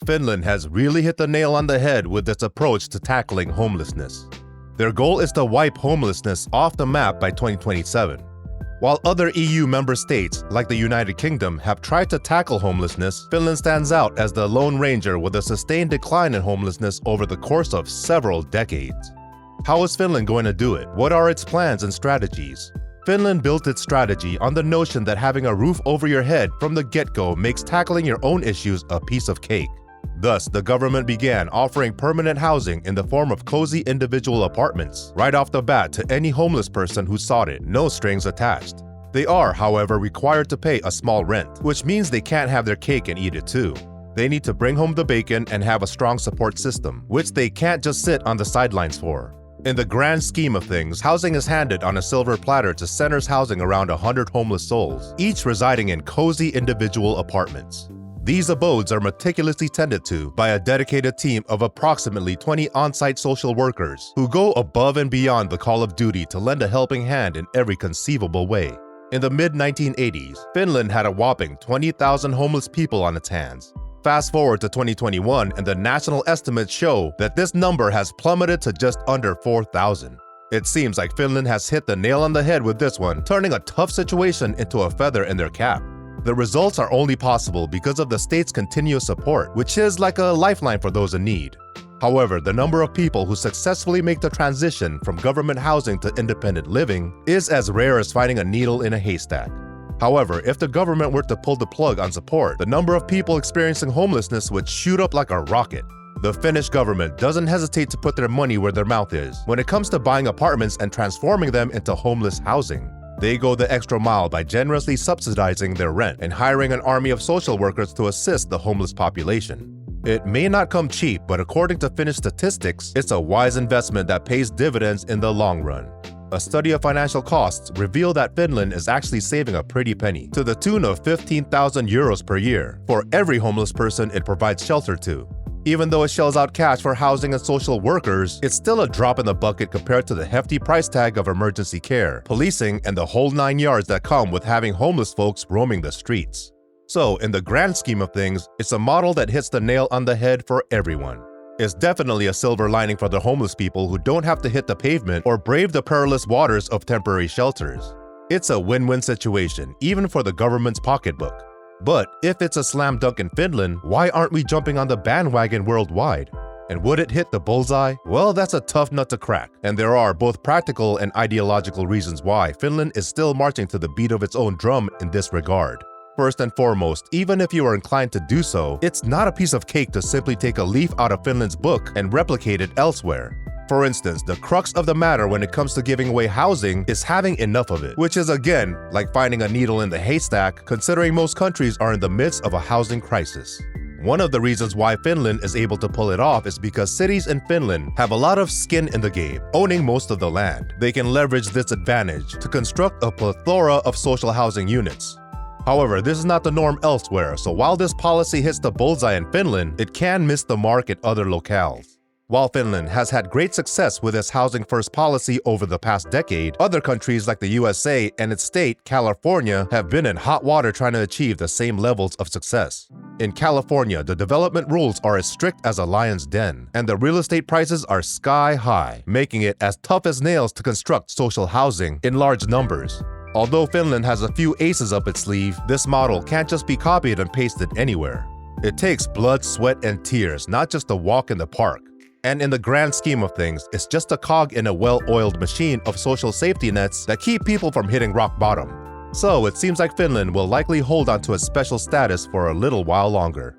Finland has really hit the nail on the head with its approach to tackling homelessness. Their goal is to wipe homelessness off the map by 2027. While other EU member states, like the United Kingdom, have tried to tackle homelessness, Finland stands out as the lone ranger with a sustained decline in homelessness over the course of several decades. How is Finland going to do it? What are its plans and strategies? Finland built its strategy on the notion that having a roof over your head from the get-go makes tackling your own issues a piece of cake. Thus, the government began offering permanent housing in the form of cozy individual apartments right off the bat to any homeless person who sought it, no strings attached. They are, however, required to pay a small rent, which means they can't have their cake and eat it too. They need to bring home the bacon and have a strong support system, which they can't just sit on the sidelines for. In the grand scheme of things, housing is handed on a silver platter to centers housing around 100 homeless souls, each residing in cozy individual apartments. These abodes are meticulously tended to by a dedicated team of approximately 20 on-site social workers who go above and beyond the call of duty to lend a helping hand in every conceivable way. In the mid-1980s, Finland had a whopping 20,000 homeless people on its hands. Fast forward to 2021 and the national estimates show that this number has plummeted to just under 4,000. It seems like Finland has hit the nail on the head with this one, turning a tough situation into a feather in their cap. The results are only possible because of the state's continuous support, which is like a lifeline for those in need. However, the number of people who successfully make the transition from government housing to independent living is as rare as finding a needle in a haystack. However, if the government were to pull the plug on support, the number of people experiencing homelessness would shoot up like a rocket. The Finnish government doesn't hesitate to put their money where their mouth is when it comes to buying apartments and transforming them into homeless housing. They go the extra mile by generously subsidizing their rent and hiring an army of social workers to assist the homeless population. It may not come cheap, but according to Finnish statistics, it's a wise investment that pays dividends in the long run. A study of financial costs revealed that Finland is actually saving a pretty penny, to the tune of 15,000 euros per year, for every homeless person it provides shelter to. Even though it shells out cash for housing and social workers, it's still a drop in the bucket compared to the hefty price tag of emergency care, policing, and the whole 9 yards that come with having homeless folks roaming the streets. So, in the grand scheme of things, it's a model that hits the nail on the head for everyone. It's definitely a silver lining for the homeless people who don't have to hit the pavement or brave the perilous waters of temporary shelters. It's a win-win situation, even for the government's pocketbook. But if it's a slam dunk in Finland, why aren't we jumping on the bandwagon worldwide? And would it hit the bullseye? Well, that's a tough nut to crack, and there are both practical and ideological reasons why Finland is still marching to the beat of its own drum in this regard. First and foremost, even if you are inclined to do so, it's not a piece of cake to simply take a leaf out of Finland's book and replicate it elsewhere. For instance, the crux of the matter when it comes to giving away housing is having enough of it, which is again like finding a needle in the haystack, considering most countries are in the midst of a housing crisis. One of the reasons why Finland is able to pull it off is because cities in Finland have a lot of skin in the game, owning most of the land. They can leverage this advantage to construct a plethora of social housing units. However, this is not the norm elsewhere, so while this policy hits the bullseye in Finland, it can miss the mark in other locales. While Finland has had great success with its housing first policy over the past decade, other countries like the USA and its state, California, have been in hot water trying to achieve the same levels of success. In California, the development rules are as strict as a lion's den, and the real estate prices are sky high, making it as tough as nails to construct social housing in large numbers. Although Finland has a few aces up its sleeve, this model can't just be copied and pasted anywhere. It takes blood, sweat, and tears, not just a walk in the park. And in the grand scheme of things, it's just a cog in a well-oiled machine of social safety nets that keep people from hitting rock bottom. So it seems like Finland will likely hold on to its special status for a little while longer.